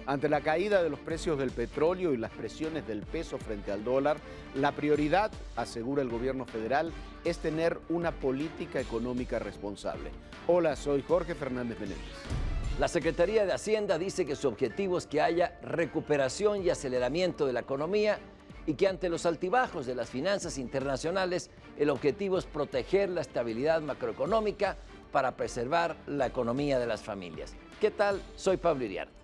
Ante la caída de los precios del petróleo y las presiones del peso frente al dólar, la prioridad, asegura el gobierno federal, es tener una política económica responsable. Hola, soy Jorge Fernández Menéndez. La Secretaría de Hacienda dice que su objetivo es que haya recuperación y aceleramiento de la economía y que ante los altibajos de las finanzas internacionales, el objetivo es proteger la estabilidad macroeconómica para preservar la economía de las familias. ¿Qué tal? Soy Pablo Iriarte.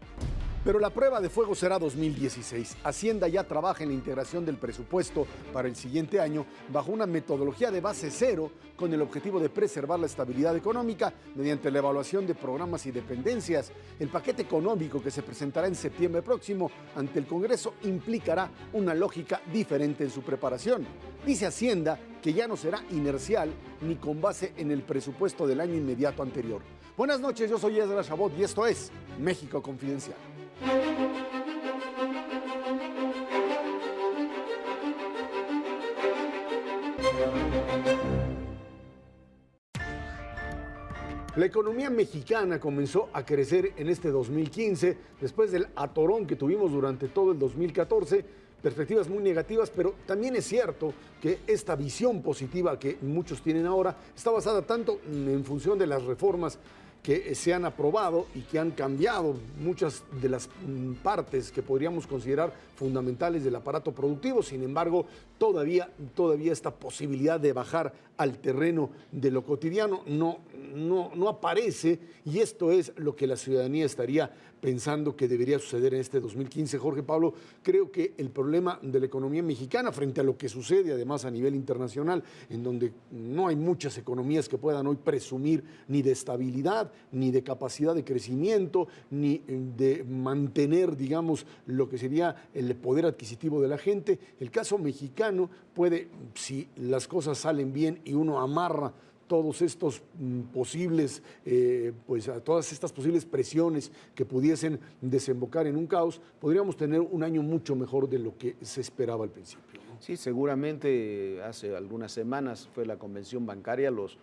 Pero la prueba de fuego será 2016. Hacienda ya trabaja en la integración del presupuesto para el siguiente año bajo una metodología de base cero con el objetivo de preservar la estabilidad económica mediante la evaluación de programas y dependencias. El paquete económico que se presentará en septiembre próximo ante el Congreso implicará una lógica diferente en su preparación. Dice Hacienda que ya no será inercial ni con base en el presupuesto del año inmediato anterior. Buenas noches, yo soy Ezra Chabot y esto es México Confidencial. La economía mexicana comenzó a crecer en este 2015, después del atorón que tuvimos durante todo el 2014, perspectivas muy negativas, pero también es cierto que esta visión positiva que muchos tienen ahora está basada tanto en función de las reformas que se han aprobado y que han cambiado muchas de las partes que podríamos considerar fundamentales del aparato productivo. Sin embargo, todavía esta posibilidad de bajar al terreno de lo cotidiano no aparece, y esto es lo que la ciudadanía estaría pensando que debería suceder en este 2015. Jorge Pablo, creo que el problema de la economía mexicana frente a lo que sucede además a nivel internacional, en donde no hay muchas economías que puedan hoy presumir ni de estabilidad, ni de capacidad de crecimiento, ni de mantener, digamos, lo que sería el poder adquisitivo de la gente. El caso mexicano puede, si las cosas salen bien y uno amarra todos estos posibles, a todas estas posibles presiones que pudiesen desembocar en un caos, podríamos tener un año mucho mejor de lo que se esperaba al principio, ¿no? Sí, seguramente hace algunas semanas fue la convención bancaria, los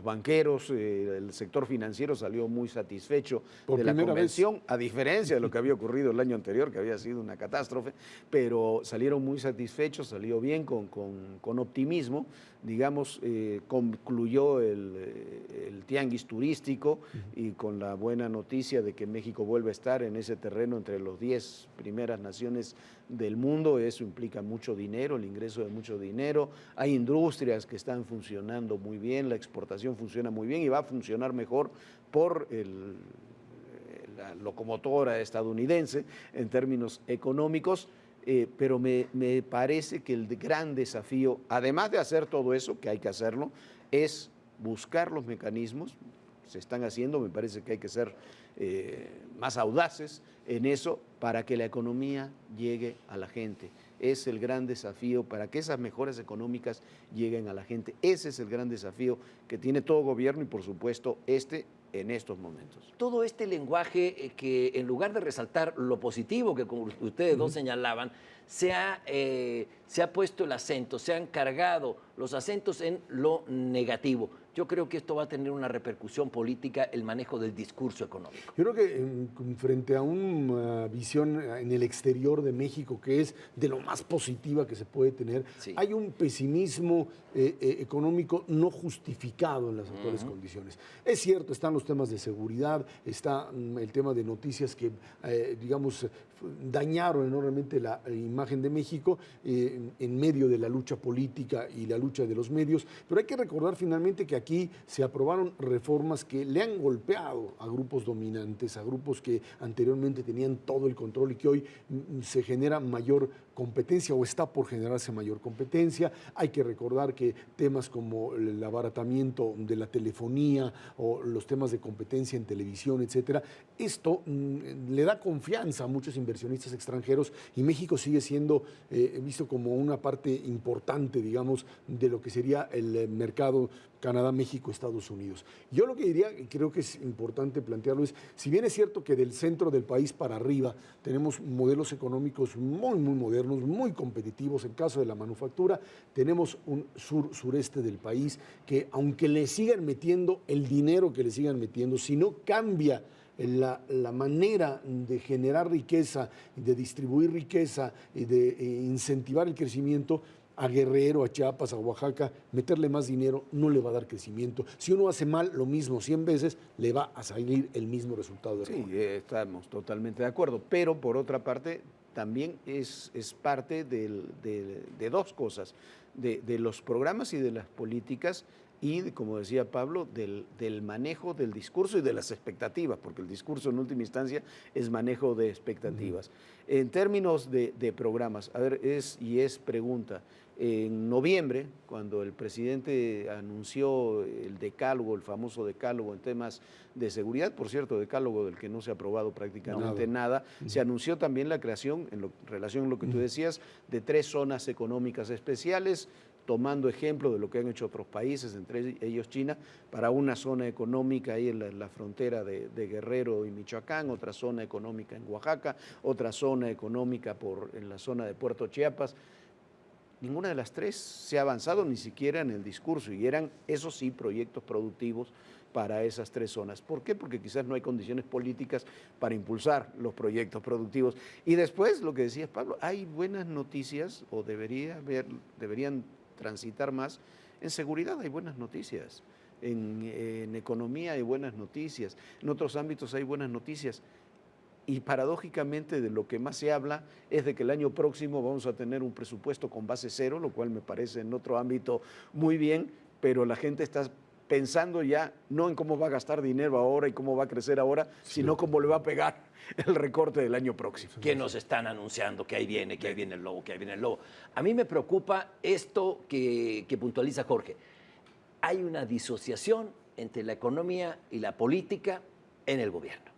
banqueros, el sector financiero salió muy satisfecho de la convención, a diferencia de lo que había ocurrido el año anterior, que había sido una catástrofe, pero salieron muy satisfechos, salió bien, con optimismo, digamos, concluyó el tianguis turístico y con la buena noticia de que México vuelve a estar en ese terreno entre los 10 primeras naciones del mundo. Eso implica mucho dinero, el ingreso de mucho dinero, hay industrias que están funcionando muy bien, la exportación funciona muy bien y va a funcionar mejor por la locomotora estadounidense en términos económicos, pero me parece que el gran desafío, además de hacer todo eso, que hay que hacerlo, es buscar los mecanismos. Se están haciendo, me parece que hay que ser más audaces en eso para que la economía llegue a la gente. Es el gran desafío para que esas mejoras económicas lleguen a la gente. Ese es el gran desafío que tiene todo gobierno y, por supuesto, en estos momentos. Todo este lenguaje que, en lugar de resaltar lo positivo que, como ustedes dos señalaban, se ha puesto el acento, se han cargado los acentos en lo negativo. Yo creo que esto va a tener una repercusión política, el manejo del discurso económico. Yo creo que frente a una visión en el exterior de México que es de lo más positiva que se puede tener, sí, hay un pesimismo económico no justificado en las actuales condiciones. Es cierto, están los temas de seguridad, está el tema de noticias que, digamos, dañaron enormemente la imagen de México en medio de la lucha política y la lucha de los medios, pero hay que recordar finalmente que aquí se aprobaron reformas que le han golpeado a grupos dominantes, a grupos que anteriormente tenían todo el control y que hoy se genera mayor competencia o está por generarse mayor competencia. Hay que recordar que temas como el abaratamiento de la telefonía o los temas de competencia en televisión, etcétera, esto le da confianza a muchos inversionistas extranjeros y México sigue siendo visto como una parte importante, digamos, de lo que sería el mercado Canadá, México, Estados Unidos. Yo lo que diría, y creo que es importante plantearlo, es, si bien es cierto que del centro del país para arriba tenemos modelos económicos muy modernos, muy competitivos, en caso de la manufactura, tenemos un sureste del país que, aunque le sigan metiendo el dinero que le sigan metiendo, si no cambia la manera de generar riqueza, de distribuir riqueza y de incentivar el crecimiento, a Guerrero, a Chiapas, a Oaxaca, meterle más dinero no le va a dar crecimiento. Si uno hace mal lo mismo 100 veces, le va a salir el mismo resultado. Sí, estamos totalmente de acuerdo, pero por otra parte también es parte de dos cosas, de los programas y de las políticas y, como decía Pablo, del manejo del discurso y de las expectativas, porque el discurso en última instancia es manejo de expectativas. En términos de programas, a ver, es pregunta. En noviembre, cuando el presidente anunció el decálogo, el famoso decálogo en temas de seguridad, por cierto, decálogo del que no se ha aprobado prácticamente nada, se anunció también la creación, en relación a lo que tú decías, de 3 zonas económicas especiales, tomando ejemplo de lo que han hecho otros países, entre ellos China, para una zona económica ahí en la frontera de Guerrero y Michoacán, otra zona económica en Oaxaca, otra zona económica en la zona de Puerto Chiapas. Ninguna de las 3 se ha avanzado ni siquiera en el discurso y eran, eso sí, proyectos productivos para esas 3 zonas. ¿Por qué? Porque quizás no hay condiciones políticas para impulsar los proyectos productivos. Y después, lo que decías, Pablo, hay buenas noticias o deberían transitar más. En seguridad hay buenas noticias, en economía hay buenas noticias, en otros ámbitos hay buenas noticias. Y paradójicamente de lo que más se habla es de que el año próximo vamos a tener un presupuesto con base cero, lo cual me parece en otro ámbito muy bien, pero la gente está pensando ya no en cómo va a gastar dinero ahora y cómo va a crecer ahora, sino cómo le va a pegar el recorte del año próximo. Que nos están anunciando que ahí viene el lobo, que ahí viene el lobo. A mí me preocupa esto que puntualiza Jorge. Hay una disociación entre la economía y la política en el gobierno.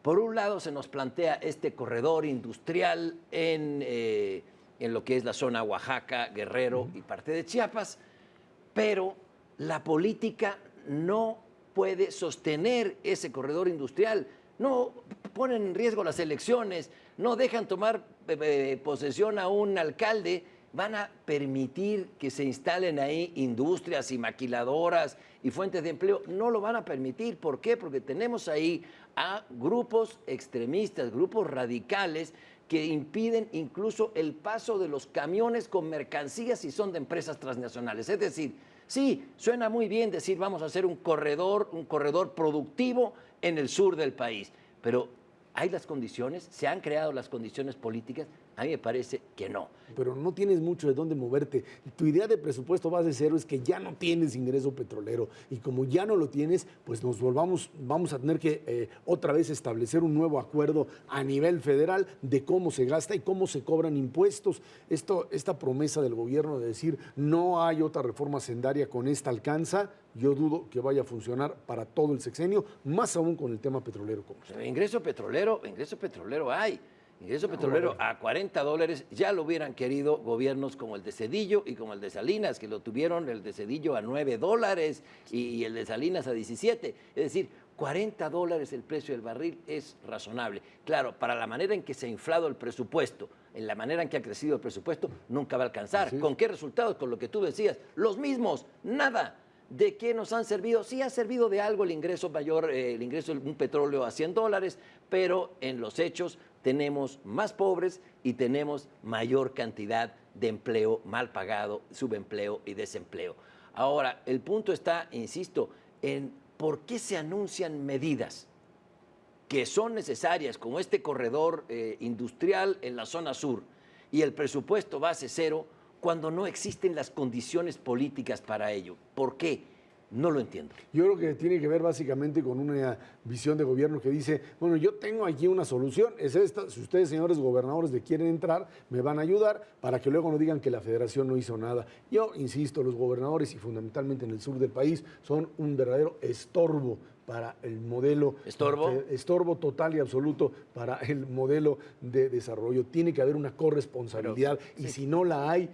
Por un lado se nos plantea este corredor industrial en lo que es la zona Oaxaca, Guerrero y parte de Chiapas, pero la política no puede sostener ese corredor industrial. No ponen en riesgo las elecciones, no dejan tomar posesión a un alcalde, van a permitir que se instalen ahí industrias y maquiladoras y fuentes de empleo. No lo van a permitir. ¿Por qué? Porque tenemos ahí a grupos extremistas, grupos radicales que impiden incluso el paso de los camiones con mercancías si son de empresas transnacionales. Es decir, sí, suena muy bien decir vamos a hacer un corredor productivo en el sur del país, pero ¿hay las condiciones? ¿Se han creado las condiciones políticas? A mí me parece que no. Pero no tienes mucho de dónde moverte. Tu idea de presupuesto base cero es que ya no tienes ingreso petrolero y como ya no lo tienes, pues vamos a tener que otra vez establecer un nuevo acuerdo a nivel federal de cómo se gasta y cómo se cobran impuestos. Esta promesa del gobierno de decir no hay otra reforma hacendaria con esta alcanza, yo dudo que vaya a funcionar para todo el sexenio, más aún con el tema petrolero. Ingreso petrolero hay. Ingreso petrolero a $40 ya lo hubieran querido gobiernos como el de Zedillo y como el de Salinas, que lo tuvieron el de Zedillo a $9 y el de Salinas a 17. Es decir, $40 el precio del barril es razonable. Claro, para la manera en que se ha inflado el presupuesto, en la manera en que ha crecido el presupuesto, nunca va a alcanzar. ¿Sí? ¿Con qué resultados? Con lo que tú decías, los mismos, nada. ¿De qué nos han servido? Sí ha servido de algo el ingreso mayor, el ingreso de un petróleo a $100, pero en los hechos tenemos más pobres y tenemos mayor cantidad de empleo mal pagado, subempleo y desempleo. Ahora, el punto está, insisto, en por qué se anuncian medidas que son necesarias, como este corredor industrial en la zona sur y el presupuesto base cero, cuando no existen las condiciones políticas para ello. ¿Por qué? No lo entiendo. Yo creo que tiene que ver básicamente con una visión de gobierno que dice, bueno, yo tengo aquí una solución, es esta, si ustedes, señores gobernadores, le quieren entrar, me van a ayudar para que luego no digan que la federación no hizo nada. Yo insisto, los gobernadores y fundamentalmente en el sur del país son un verdadero estorbo para el modelo. ¿Estorbo? Estorbo total y absoluto para el modelo de desarrollo. Tiene que haber una corresponsabilidad y si no la hay,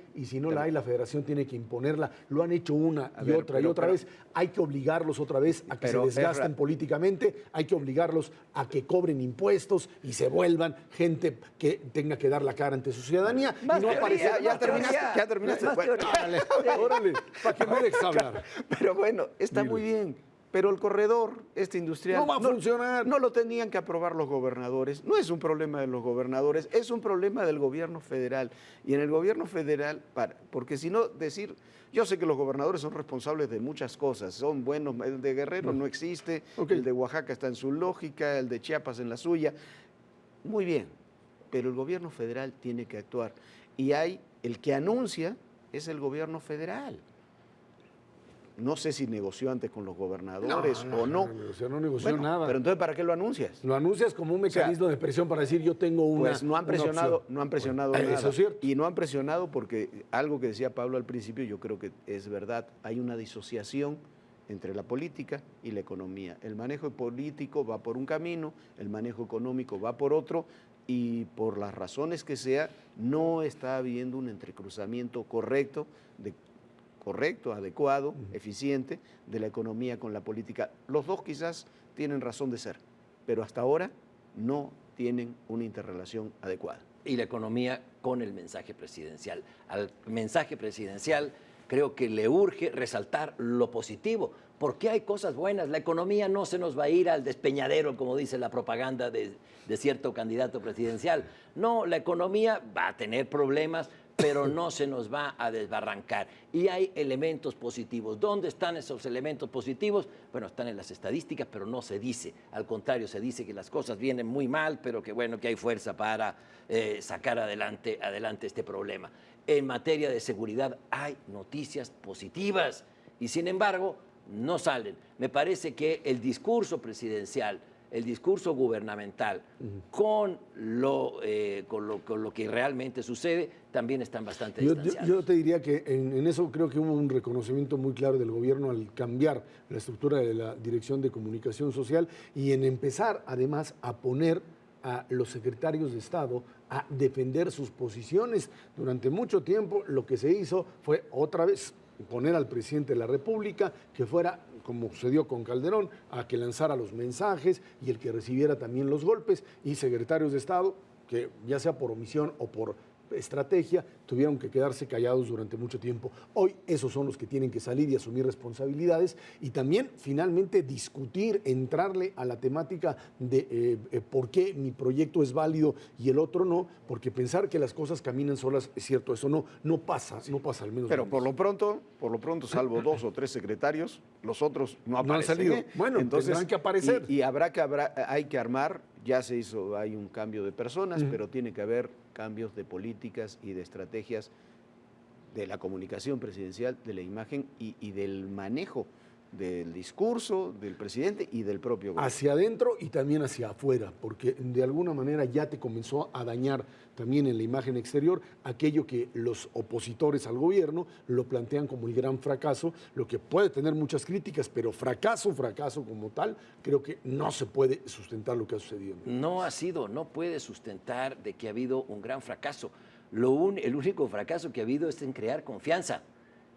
la federación tiene que imponerla. Lo han hecho una y otra vez. Hay que obligarlos otra vez a que se desgasten políticamente, hay que obligarlos a que cobren impuestos y se vuelvan gente que tenga que dar la cara ante su ciudadanía. Y no aparecer. Ya terminaste. Órale, ¿para qué me dejas hablar? Pero bueno, está muy bien. Pero el corredor, industrial, no va a funcionar. No lo tenían que aprobar los gobernadores. No es un problema de los gobernadores, es un problema del gobierno federal. Y en el gobierno federal, porque si no decir, yo sé que los gobernadores son responsables de muchas cosas, son buenos, el de Guerrero no existe, el de Oaxaca está en su lógica, el de Chiapas en la suya. Muy bien, pero el gobierno federal tiene que actuar. Y el que anuncia es el gobierno federal. No sé si negoció antes con los gobernadores o no. No negoció nada. Pero entonces, ¿para qué lo anuncias? Lo anuncias como un mecanismo de presión para decir yo tengo una. Pues no han presionado nada. Eso es cierto. Y no han presionado porque algo que decía Pablo al principio, yo creo que es verdad. Hay una disociación entre la política y la economía. El manejo político va por un camino, el manejo económico va por otro, y por las razones que sea, no está habiendo un entrecruzamiento correcto, adecuado, eficiente, de la economía con la política. Los dos quizás tienen razón de ser, pero hasta ahora no tienen una interrelación adecuada. Y la economía con el mensaje presidencial. Al mensaje presidencial creo que le urge resaltar lo positivo, porque hay cosas buenas. La economía no se nos va a ir al despeñadero, como dice la propaganda de cierto candidato presidencial. No, la economía va a tener problemas, pero no se nos va a desbarrancar. Y hay elementos positivos. ¿Dónde están esos elementos positivos? Bueno, están en las estadísticas, pero no se dice. Al contrario, se dice que las cosas vienen muy mal, pero que bueno, que hay fuerza para sacar adelante este problema. En materia de seguridad hay noticias positivas y sin embargo no salen. Me parece que el discurso presidencial, el discurso gubernamental con lo que realmente sucede también están bastante distanciados. Yo te diría que en eso creo que hubo un reconocimiento muy claro del gobierno al cambiar la estructura de la Dirección de Comunicación Social y en empezar además a poner a los secretarios de Estado a defender sus posiciones. Durante mucho tiempo lo que se hizo fue otra vez poner al presidente de la República que fuera, como sucedió con Calderón, a que lanzara los mensajes y el que recibiera también los golpes, y secretarios de Estado que ya sea por omisión o por estrategia, tuvieron que quedarse callados durante mucho tiempo. Hoy esos son los que tienen que salir y asumir responsabilidades y también finalmente discutir, entrarle a la temática de por qué mi proyecto es válido y el otro no, porque pensar que las cosas caminan solas es cierto, eso no pasa al menos. Pero por lo pronto, salvo 2 o 3 secretarios, los otros no aparecen. No han salido. Bueno, entonces tendrán que aparecer. Y hay que armar, ya se hizo, hay un cambio de personas, pero tiene que haber cambios de políticas y de estrategias de la comunicación presidencial, de la imagen y del manejo del discurso del presidente y del propio gobierno. Hacia adentro y también hacia afuera, porque de alguna manera ya te comenzó a dañar también en la imagen exterior aquello que los opositores al gobierno lo plantean como el gran fracaso, lo que puede tener muchas críticas, pero fracaso como tal, creo que no se puede sustentar lo que ha sucedido. No puede sustentar de que ha habido un gran fracaso. El único fracaso que ha habido es en crear confianza.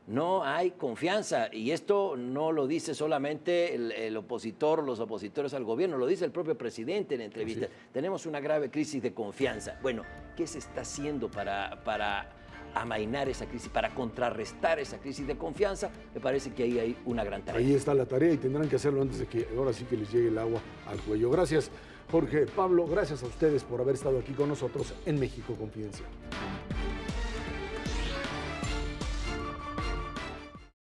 No hay confianza, y esto no lo dice solamente el opositor, los opositores al gobierno, lo dice el propio presidente en entrevistas. Sí. Tenemos una grave crisis de confianza. Bueno, ¿qué se está haciendo para amainar esa crisis, para contrarrestar esa crisis de confianza? Me parece que ahí hay una gran tarea. Ahí está la tarea y tendrán que hacerlo antes de que ahora sí que les llegue el agua al cuello. Gracias, Jorge, Pablo, gracias a ustedes por haber estado aquí con nosotros en México Confidencial.